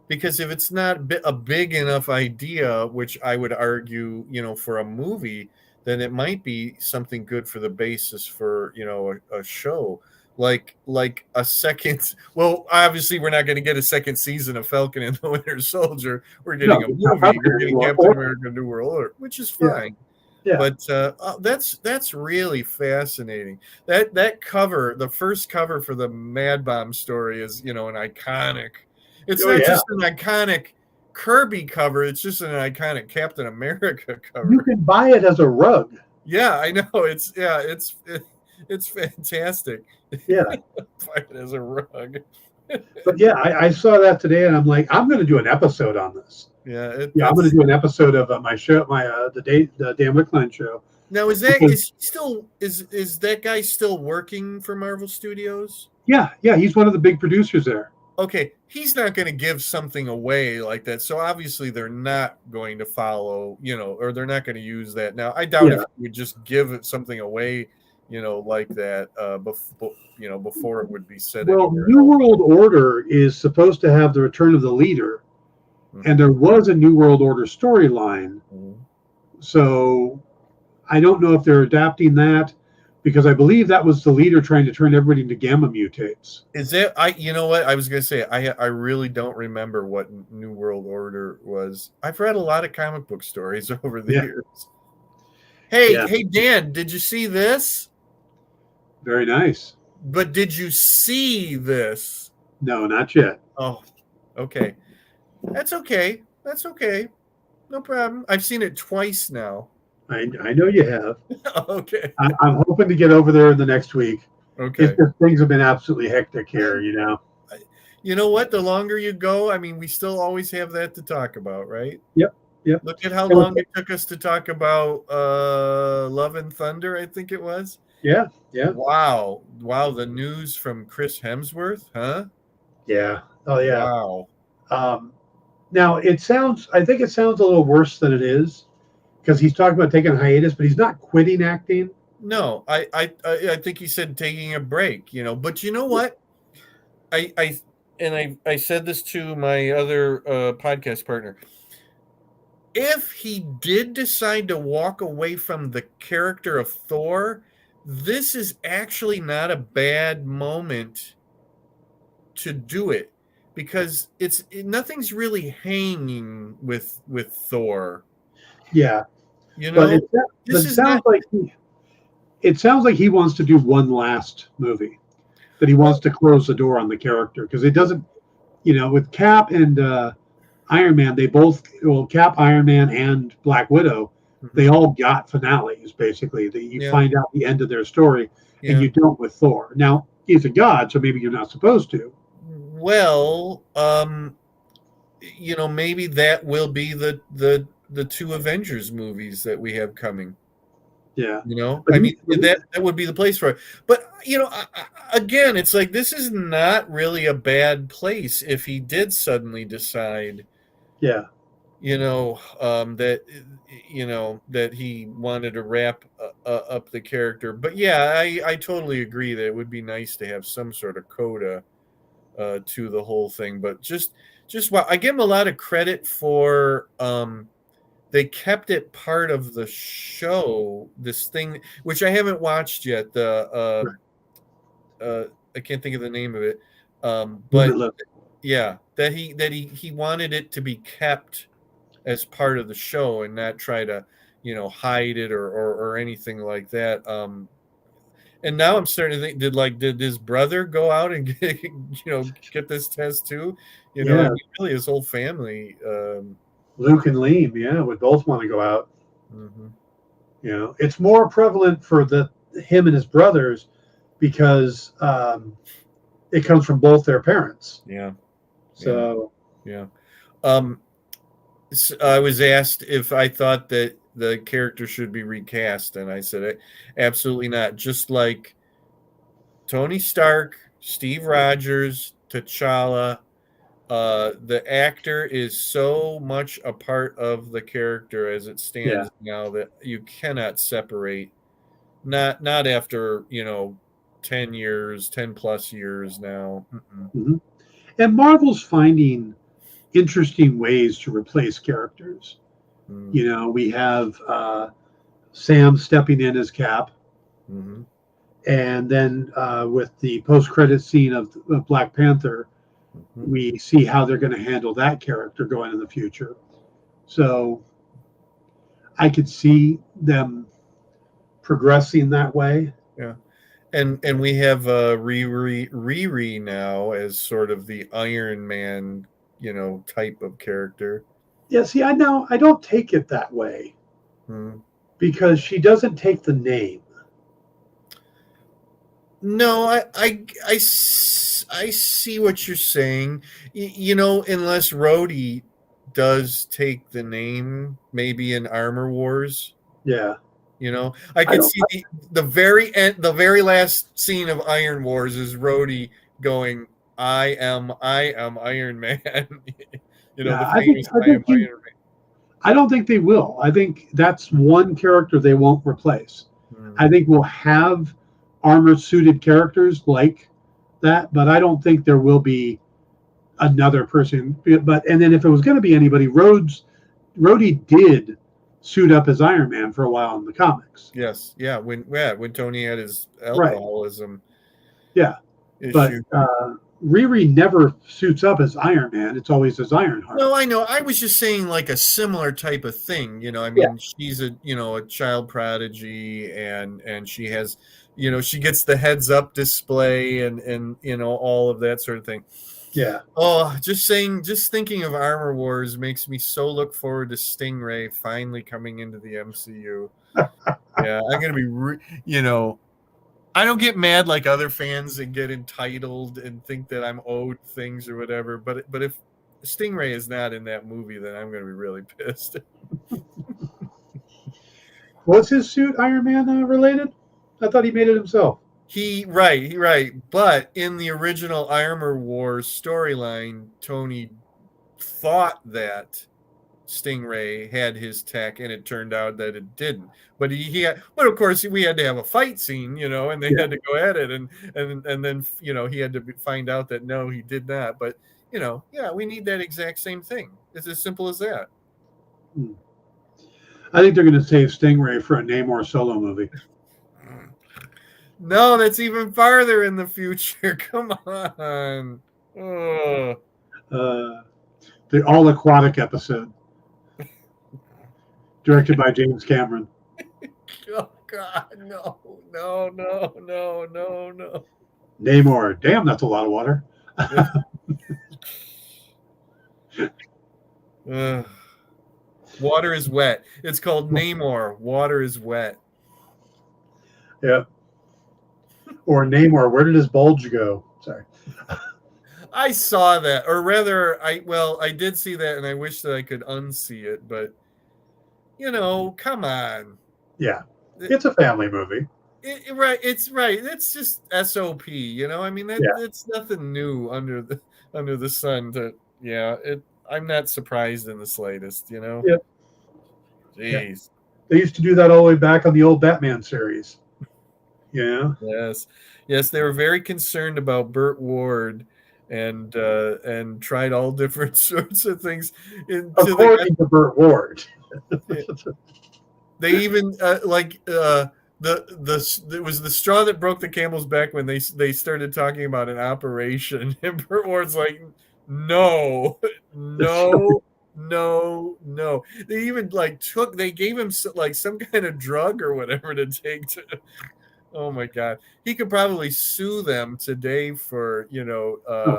because if it's not a big enough idea, which I would argue, for a movie, then it might be something good for the basis for, a show. Like a second. Well, obviously, we're not going to get a second season of Falcon and the Winter Soldier. We're getting a movie. We're getting Captain America: New World Order, which is fine. Yeah. But that's really fascinating. That cover, the first cover for the Madbomb story, is an iconic. It's not just an iconic Kirby cover. It's just an iconic Captain America cover. You can buy it as a rug. Yeah, I know. It's fantastic. Yeah. Buy it as a rug. But yeah, I saw that today, and I'm like, I'm going to do an episode on this. Yeah, I'm going to do an episode of my show, the Dan Wickline show. Now, is that guy still working for Marvel Studios? Yeah, he's one of the big producers there. Okay, he's not going to give something away like that, so obviously they're not going to follow, or they're not going to use that. Now, I doubt if you would just give something away, like that, before it would be said. Well, New World Order is supposed to have the return of the leader, and there was a New World Order storyline. So I don't know if they're adapting that, because I believe that was the leader trying to turn everybody into gamma mutates. Is that you know what I was gonna say? I really don't remember what New World Order was. I've read a lot of comic book stories over the years. Hey, Dan, did you see this? Very nice. But did you see this? No, not yet. Oh, okay. That's okay. That's okay. No problem. I've seen it twice now. I know you have. Okay. I'm hoping to get over there in the next week. Okay. Things have been absolutely hectic here, you know. You know what? The longer you go, I mean, we still always have that to talk about, right? Yep. Look at how long it took us to talk about Love and Thunder, I think it was. Yeah. Wow. The news from Chris Hemsworth, huh? Yeah. Oh, yeah. Wow. Now, I think it sounds a little worse than it is, because he's talking about taking a hiatus, but he's not quitting acting. No, I think he said taking a break, you know. But you know what? I said this to my other podcast partner. If he did decide to walk away from the character of Thor, this is actually not a bad moment to do it, because nothing's really hanging with Thor. Yeah. You know, it sounds like he wants to do one last movie, that he wants to close the door on the character, because it doesn't, you know, with Cap and Iron Man, Cap, Iron Man, and Black Widow, they all got finales, basically, that you find out the end of their story, and you don't with Thor. Now, he's a god, so maybe you're not supposed to. Well, you know, maybe that will be the two Avengers movies that we have coming. Yeah. You know, I mean, that would be the place for it. But, you know, again, it's like, this is not really a bad place if he did suddenly decide, you know, that he wanted to wrap up the character. But yeah, I totally agree that it would be nice to have some sort of coda to the whole thing. But just I give him a lot of credit for they kept it part of the show, this thing which I haven't watched yet, the I can't think of the name of it, but yeah, that he wanted it to be kept as part of the show and not try to, you know, hide it or anything like that. And now I'm starting to think, did his brother go out and get this test too? You know, I mean, really his whole family. Luke and Liam, would both want to go out. Mm-hmm. You know, it's more prevalent for him and his brothers, because it comes from both their parents. Yeah. So. Yeah. So I was asked if I thought that the character should be recast, and I said absolutely not. Just like Tony Stark, Steve Rogers, T'Challa. The actor is so much a part of the character as it stands now that you cannot separate. Not after 10 plus years now. Mm-hmm. And Marvel's finding interesting ways to replace characters. You know, we have Sam stepping in as Cap, and then with the post-credit scene of Black Panther, we see how they're going to handle that character going in the future. So I could see them progressing that way. Yeah. And we have Riri now as sort of the Iron Man, type of character. Yeah, see, I don't take it that way, because she doesn't take the name. No, I see what you're saying. Unless Rhodey does take the name, maybe in Armor Wars. Yeah. I could see the very end, the very last scene of Iron Wars is Rhodey going, I am Iron Man. The famous I am Iron Man. I don't think they will. I think that's one character they won't replace. I think we'll have armor-suited characters like that, but I don't think there will be another person. And then if it was going to be anybody, Rhodey did suit up as Iron Man for a while in the comics. Yes, when Tony had his Right. alcoholism Yeah, but issue. Riri never suits up as Iron Man. It's always as Ironheart. No, I know. I was just saying like a similar type of thing. I mean, she's a child prodigy, and she has, she gets the heads up display and all of that sort of thing. Yeah. Oh, just thinking of Armor Wars makes me so look forward to Stingray finally coming into the MCU. Yeah, I'm gonna be, I don't get mad like other fans and get entitled and think that I'm owed things or whatever. But if Stingray is not in that movie, then I'm going to be really pissed. Was his suit Iron Man related? I thought he made it himself. Right. But in the original Armor Wars storyline, Tony thought that Stingray had his tech, and it turned out that it didn't. But but of course we had to have a fight scene, and they had to go at it, and then he had to find out that no, he did not. But we need that exact same thing. It's as simple as that. I think they're going to save Stingray for a Namor solo movie. No, that's even farther in the future. Come on. Oh. The all aquatic episode. Directed by James Cameron. Oh God, no. Namor, damn, that's a lot of water. Water is wet. It's called Namor. Water is wet. Yeah. Or Namor, where did his bulge go? Sorry. I saw that, or rather, I did see that, and I wish that I could unsee it, but come on. Yeah, it's a family movie. It's right. It's just SOP. I mean, it's nothing new under the sun. I'm not surprised in the slightest. Yep. Jeez. Yeah. They used to do that all the way back on the old Batman series. Yeah. Yes. They were very concerned about Burt Ward, and tried all different sorts of things. According to Burt Ward. They even it was the straw that broke the camel's back when they started talking about an operation, and Burt Ward's like, no. They even they gave him some kind of drug or whatever to take to. Oh my God, he could probably sue them today for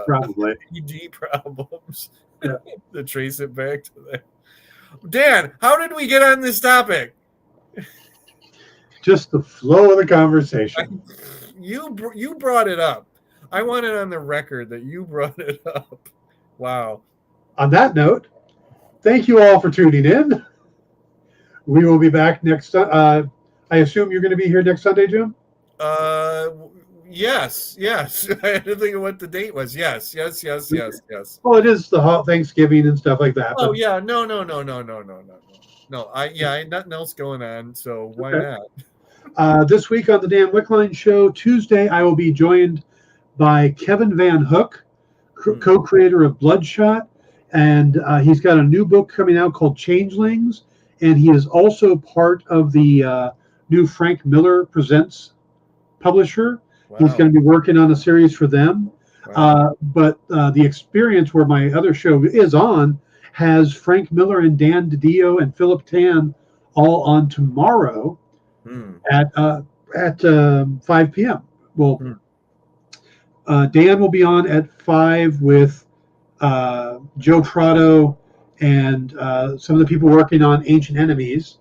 probably ED problems. To trace it back to that. Dan, how did we get on this topic? Just the flow of the conversation. You brought it up. I want it on the record that you brought it up. Wow. On that note, thank you all for tuning in. We will be back next. I assume you're going to be here next Sunday, Jim? Yes. I had to think of what the date was. Yes. Well, it is the Thanksgiving and stuff like that. Oh, yeah. No. I nothing else going on, so why not? This week on the Dan Wickline Show, Tuesday, I will be joined by Kevin Van Hook, co-creator of Bloodshot, and he's got a new book coming out called Changelings, and he is also part of the new Frank Miller Presents publisher. Wow. He's going to be working on a series for them. Wow. But the Experience, where my other show is on, has Frank Miller and Dan DiDio and Philip Tan all on tomorrow at 5 p.m. Well, Dan will be on at 5 with Joe Prado and some of the people working on Ancient Enemies.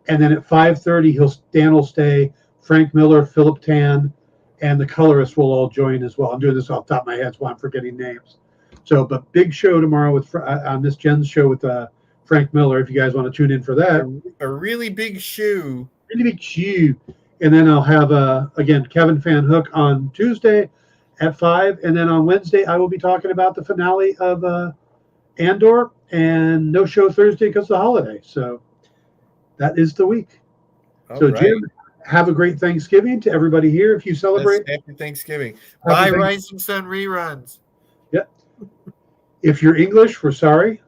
And then at 5:30, Dan will stay. Frank Miller, Philip Tan, and the colorists will all join as well. I'm doing this off the top of my head, so I'm forgetting names. So, but big show tomorrow on this Jen's show with Frank Miller. If you guys want to tune in for that, a really big shoe. Really big shoe. And then I'll have again Kevin Van Hook on Tuesday at 5, and then on Wednesday I will be talking about the finale of Andor, and no show Thursday because of the holiday. So that is the week. All right. Jim, have a great Thanksgiving to everybody here. If you celebrate, happy Thanksgiving. Bye, Rising Sun reruns. Yep. If you're English, we're sorry.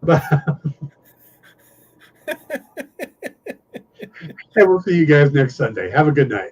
But And we'll see you guys next Sunday. Have a good night.